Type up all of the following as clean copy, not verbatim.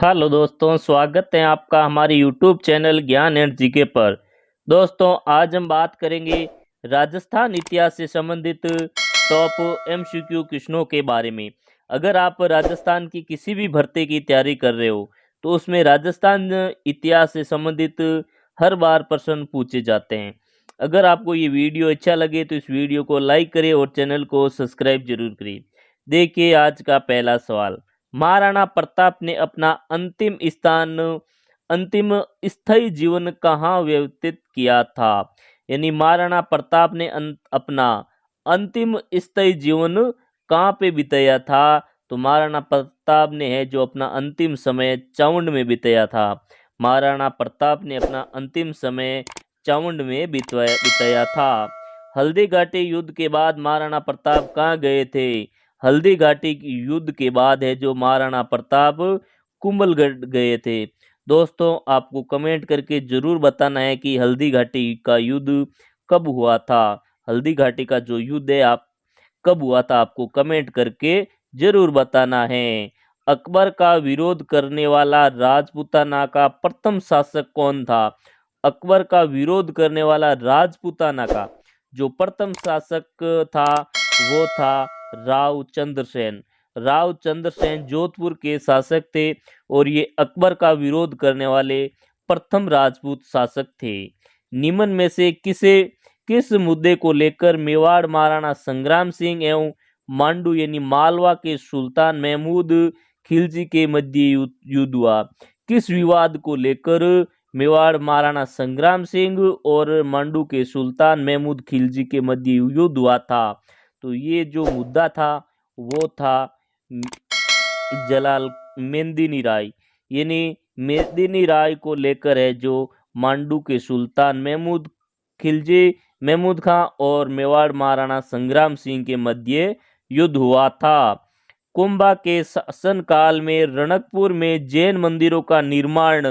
Hello दोस्तों, स्वागत है आपका हमारे यूट्यूब चैनल ज्ञान एंड जीके पर। दोस्तों, आज हम बात करेंगे राजस्थान इतिहास से संबंधित टॉप एमसीक्यू क्वेश्चनों के बारे में। अगर आप राजस्थान की किसी भी भर्ती की तैयारी कर रहे हो तो उसमें राजस्थान इतिहास से संबंधित हर बार प्रश्न पूछे जाते हैं। अगर आपको ये वीडियो अच्छा लगे तो इस वीडियो को लाइक करें और चैनल को सब्सक्राइब जरूर करें। देखिए आज का पहला सवाल। महाराणा प्रताप ने अपना अंतिम स्थायी जीवन कहाँ व्यतीत किया था? यानी महाराणा प्रताप ने अपना अंतिम स्थायी जीवन कहाँ पे बिताया था? तो महाराणा प्रताप ने है जो अपना अंतिम समय चावंड में बिताया था। महाराणा प्रताप ने अपना अंतिम समय चावंड में बिताया था। हल्दी घाटी युद्ध के बाद महाराणा प्रताप कहाँ गए थे? हल्दी घाटी की युद्ध के बाद है जो महाराणा प्रताप कुंभलगढ़ गए थे। दोस्तों, आपको कमेंट करके जरूर बताना है कि हल्दी घाटी का युद्ध कब हुआ था। हल्दी घाटी का जो युद्ध है आप कब हुआ था, आपको कमेंट करके जरूर बताना है। अकबर का विरोध करने वाला राजपूताना का प्रथम शासक कौन था? अकबर का विरोध करने वाला राजपूताना का जो प्रथम शासक था वो था राव चंद्रसेन। राव चंद्रसेन जोधपुर के शासक थे और ये अकबर का विरोध करने वाले प्रथम राजपूत शासक थे। निम्न में से किस मुद्दे को लेकर मेवाड़ महाराणा संग्राम सिंह एवं मांडू यानी मालवा के सुल्तान महमूद खिलजी के मध्य युद्ध हुआ? किस विवाद को लेकर मेवाड़ महाराणा संग्राम सिंह और मांडू के सुल्तान महमूद खिलजी के मध्य युद्ध हुआ था? तो ये जो मुद्दा था वो था जलाल मेदिनी राय यानी मेदिनी राय को लेकर है जो मांडू के सुल्तान महमूद खां और मेवाड़ महाराणा संग्राम सिंह के मध्य युद्ध हुआ था। कुंभा के शासन काल में रणकपुर में जैन मंदिरों का निर्माण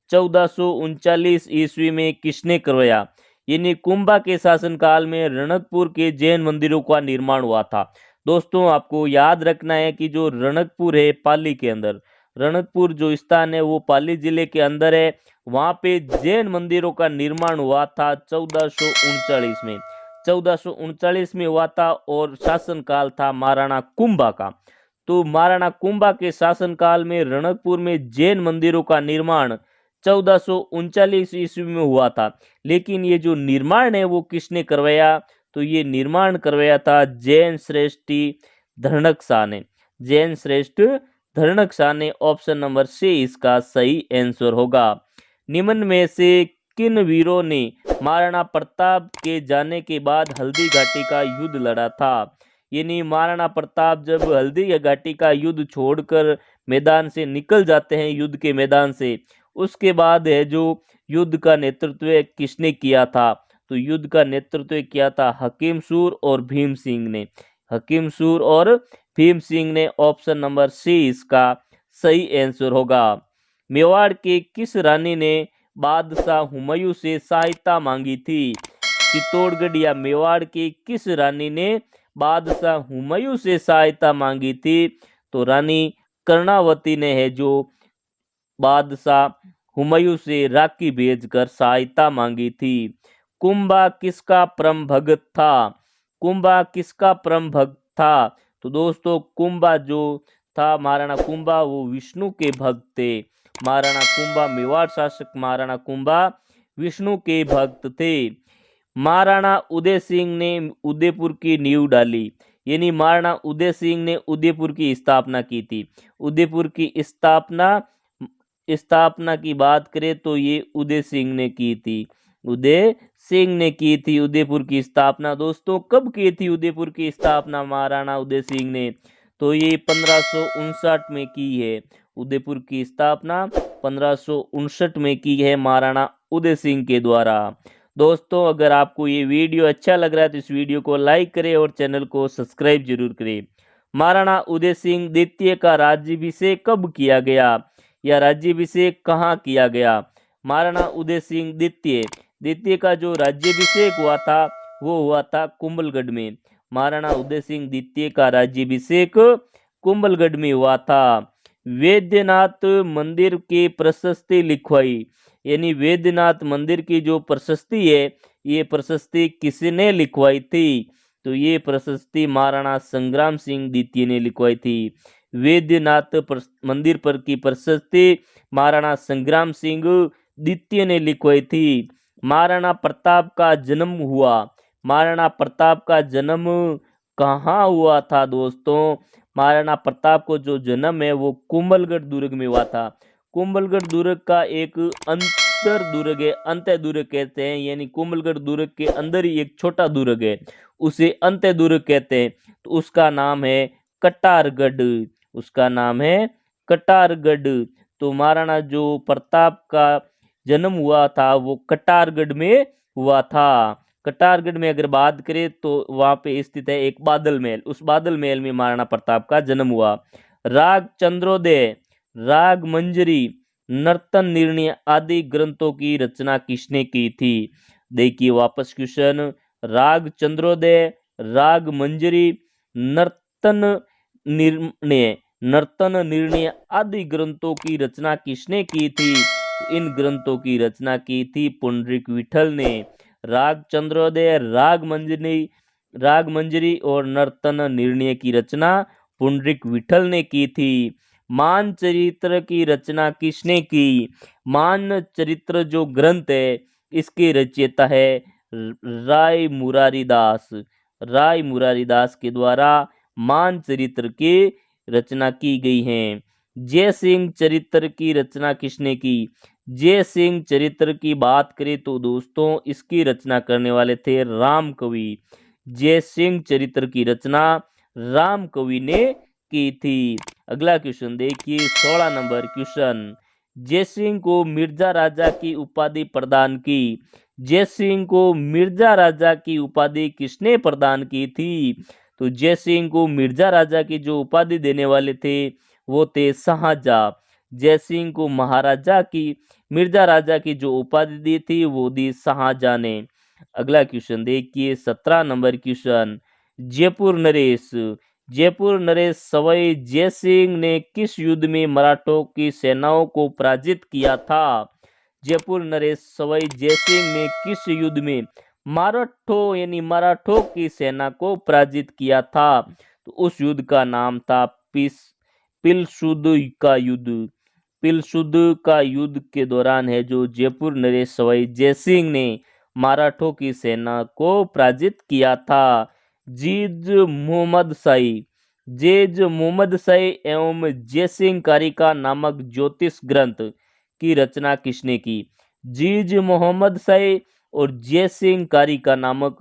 1439 ईस्वी में किसने करवाया? यानी कुंभा के शासन काल में रणकपुर के जैन मंदिरों का निर्माण हुआ था। दोस्तों, आपको याद रखना है कि जो रणकपुर है पाली के अंदर, रणकपुर जो स्थान है वो पाली जिले के अंदर है। वहां पे जैन मंदिरों का निर्माण हुआ था 1439 में। 1439 में हुआ था और शासन काल था महाराणा कुंभा का। तो महाराणा कुंभा के शासन काल में रणकपुर में जैन मंदिरों का निर्माण 1439 ईस्वी में हुआ था। लेकिन ये जो निर्माण है वो किसने करवाया? तो ये निर्माण करवाया था जैन श्रेष्ठी धरणक शाह ने। जैन श्रेष्ठ धरणक शाह ने। ऑप्शन नंबर सी इसका सही आंसर होगा। निम्न में से किन वीरों ने महाराणा प्रताप के जाने के बाद हल्दी घाटी का युद्ध लड़ा था? यानी महाराणा प्रताप जब हल्दी घाटी का युद्ध छोड़कर मैदान से निकल जाते हैं, युद्ध के मैदान से, उसके बाद है जो युद्ध का नेतृत्व किसने किया था? तो युद्ध का नेतृत्व किया था हकीम सूर और भीम सिंह ने। हकीम सूर और भीम सिंह ने। ऑप्शन नंबर सी इसका सही आंसर होगा। मेवाड़ के किस रानी ने बादशाह हुमायूं से सहायता मांगी थी? चित्तौड़गढ़ या मेवाड़ की किस रानी ने बादशाह हुमायूं से सहायता मांगी थी? तो रानी कर्णावती ने है जो बादशाह हुमायूं से राखी भेजकर सहायता मांगी थी। कुंभा किसका परम भगत था? कुंभा किसका परम भक्त था? तो दोस्तों, कुंभा जो था महाराणा कुंभा वो विष्णु के भक्त थे। महाराणा कुंभा मेवाड़ शासक महाराणा कुंभा विष्णु के भक्त थे। महाराणा उदय सिंह ने उदयपुर की नींव डाली। यानी महाराणा उदय सिंह ने उदयपुर की स्थापना की थी। उदयपुर की स्थापना की बात करें तो ये उदय सिंह ने की थी। उदय सिंह ने की थी उदयपुर की स्थापना। दोस्तों, कब की थी उदयपुर की स्थापना महाराणा उदय सिंह ने? तो ये 1559 में की है। उदयपुर की स्थापना 1559 में की है महाराणा उदय सिंह के द्वारा। दोस्तों, अगर आपको ये वीडियो अच्छा लग रहा है तो इस वीडियो को लाइक करें और चैनल को सब्सक्राइब जरूर करें। महाराणा उदय सिंह द्वितीय का राज्याभिषेक कब किया गया या राज्याभिषेक कहाँ किया गया? महाराणा उदय सिंह द्वितीय का जो राज्याभिषेक हुआ था वो हुआ था कुंभलगढ़ में। महाराणा उदय सिंह द्वितीय का राज्याभिषेक कुंभलगढ़ में हुआ था। वैद्यनाथ मंदिर की प्रशस्ति लिखवाई, यानी वैद्यनाथ मंदिर की जो प्रशस्ति है ये प्रशस्ति किसने लिखवाई थी? तो ये प्रशस्ति महाराणा संग्राम सिंह द्वितीय ने लिखवाई थी। वैद्यनाथ मंदिर पर की प्रशस्ति महाराणा संग्राम सिंह द्वितीय ने लिखवाई थी। महाराणा प्रताप का जन्म हुआ, महाराणा प्रताप का जन्म कहाँ हुआ था दोस्तों? महाराणा प्रताप को जो जन्म है वो कुंभलगढ़ दुर्ग में हुआ था। कुंभलगढ़ दुर्ग का एक अंतर दुर्ग है, अंत्य दुर्ग कहते हैं, यानी कुंभलगढ़ दुर्ग के अंदर ही एक छोटा दुर्ग है, उसे अंत्य दुर्ग कहते हैं। तो उसका नाम है कटारगढ़, उसका नाम है कटारगढ़। तो महाराणा जो प्रताप का जन्म हुआ था वो कटारगढ़ में हुआ था। कटारगढ़ में अगर बात करें तो वहां पे स्थित है एक बादल महल, उस बादल महल में महाराणा प्रताप का जन्म हुआ। राग चंद्रोदय, राग मंजरी, नर्तन निर्णय आदि ग्रंथों की रचना किसने की थी? देखिए वापस क्वेश्चन, राग चंद्रोदय, राग मंजरी, नर्तन निर्णय, नर्तन निर्णय आदि ग्रंथों की रचना किसने की थी? इन ग्रंथों की रचना की थी पुंडरीक विठल ने। राग चंद्रोदय, राग मंजरी और नर्तन निर्णय की रचना पुंडरीक विठल ने की थी। मानचरित्र की रचना किसने की? मानचरित्र जो ग्रंथ है इसके रचयिता है राय मुरारी दास। राय मुरारी दास के द्वारा मानचरित्र की रचना की गई है। जय सिंह चरित्र की रचना किसने की? जय सिंह चरित्र की बात करें तो दोस्तों इसकी रचना करने वाले थे राम कवि। जय सिंह चरित्र की रचना राम कवि ने की थी। अगला क्वेश्चन देखिए 16 नंबर क्वेश्चन, जय सिंह को मिर्जा राजा की उपाधि प्रदान की। जय सिंह को मिर्जा राजा की उपाधि किसने प्रदान की थी? तो जय सिंह को मिर्जा राजा की जो उपाधि देने वाले थे वो थे शाहजहां। जय सिंह को महाराजा की, मिर्जा राजा की जो उपाधि दी थी वो दी शाहजहां ने। अगला क्वेश्चन देखिए 17 नंबर क्वेश्चन, जयपुर नरेश, जयपुर नरेश सवाई जय सिंह ने किस युद्ध में मराठों की सेनाओं को पराजित किया था? जयपुर नरेश सवाई जय सिंह ने किस युद्ध में मराठों यानी मराठों की सेना को पराजित किया था? तो उस युद्ध का नाम था पिलसुद का युद्ध। पिलसुद का युद्ध के दौरान है जो जयपुर नरेश सवाई जय सिंह ने मराठों की सेना को पराजित किया था। जीज मोहम्मद शाही, जेज मोहम्मद शाही एवं जय सिंह कारिका नामक ज्योतिष ग्रंथ की रचना किसने की? जीज मोहम्मद शाही और जय सिंह कारिका नामक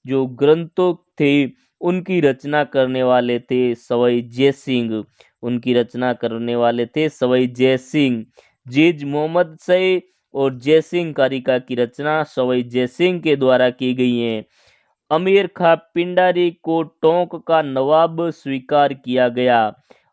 जो ग्रंथों थे उनकी रचना करने वाले थे सवाई जय सिंह, उनकी रचना करने वाले थे सवाई जय सिंह। जीज मोहम्मद शाही और जय सिंह कारिका की रचना सवाई जय सिंह के द्वारा की गई है। अमीर खां पिंडारी को टोंक का नवाब स्वीकार किया गया।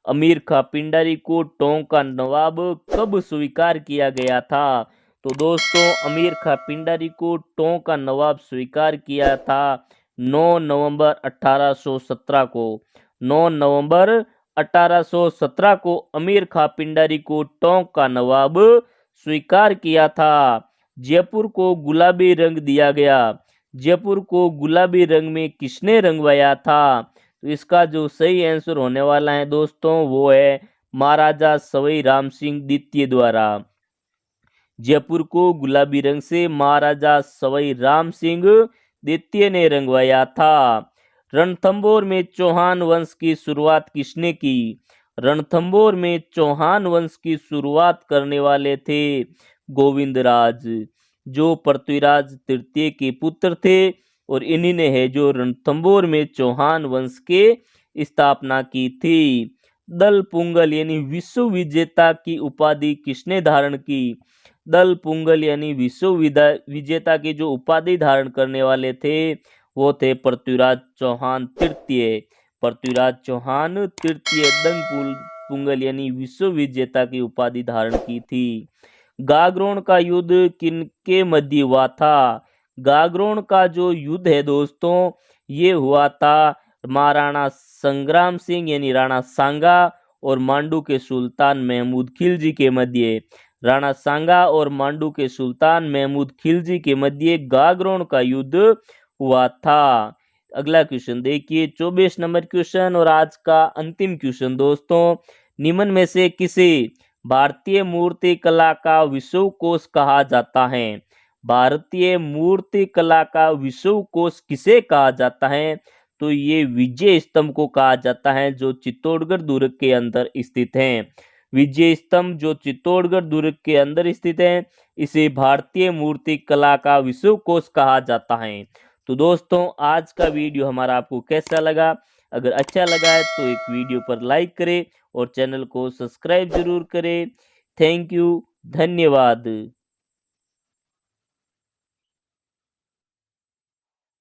अमीर खां पिंडारी को टोंक का नवाब कब स्वीकार किया गया था? तो दोस्तों अमीर खां पिंडारी को टोंक का नवाब स्वीकार किया था 9 नवंबर 1817 को। 9 नवंबर 1817 को अमीर खां पिंडारी को टोंक का नवाब स्वीकार किया था। जयपुर को गुलाबी रंग दिया गया। जयपुर को गुलाबी रंग में किसने रंगवाया था? तो इसका जो सही आंसर होने वाला है दोस्तों वो है महाराजा सवाई राम सिंह द्वितीय द्वारा। जयपुर को गुलाबी रंग से महाराजा सवाई राम सिंह द्वितीय ने रंगवाया था। रणथंभौर में चौहान वंश की शुरुआत किसने की? रणथंभौर में चौहान वंश की शुरुआत करने वाले थे गोविंदराज, जो पृथ्वीराज तृतीय के पुत्र थे और इन्हीं ने है जो रणथंभौर में चौहान वंश के स्थापना की थी। दल पुंगल यानी विश्व विजेता की उपाधि किसने धारण की? दल पुंगल यानी विश्व विजेता की जो उपाधि धारण करने वाले थे वो थे पृथ्वीराज चौहान तृतीय। पृथ्वीराज चौहान तृतीय दंग पुंगल यानी विश्व विजेता की उपाधि धारण की थी। गागरोन का युद्ध किनके मध्य हुआ था? गागरोन का जो युद्ध है दोस्तों ये हुआ था महाराणा संग्राम सिंह यानी राणा सांगा और मांडू के सुल्तान महमूद खिलजी के मध्य, राणा सांगा और मांडू के सुल्तान महमूद खिलजी के मध्य गागरोन का युद्ध हुआ था। अगला क्वेश्चन देखिए 24 नंबर क्वेश्चन और आज का अंतिम क्वेश्चन दोस्तों, निम्न में से किसे भारतीय मूर्ति कला का विश्वकोश कहा जाता है? भारतीय मूर्ति कला का विश्वकोश किसे कहा जाता है? तो ये विजय स्तंभ को कहा जाता है जो चित्तौड़गढ़ दुर्ग के अंदर स्थित है। विजय स्तंभ जो चित्तौड़गढ़ दुर्ग के अंदर स्थित है, इसे भारतीय मूर्ति कला का विश्वकोश कहा जाता है। तो दोस्तों आज का वीडियो हमारा आपको कैसा लगा? अगर अच्छा लगा है तो एक वीडियो पर लाइक करें और चैनल को सब्सक्राइब जरूर करें। थैंक यू, धन्यवाद।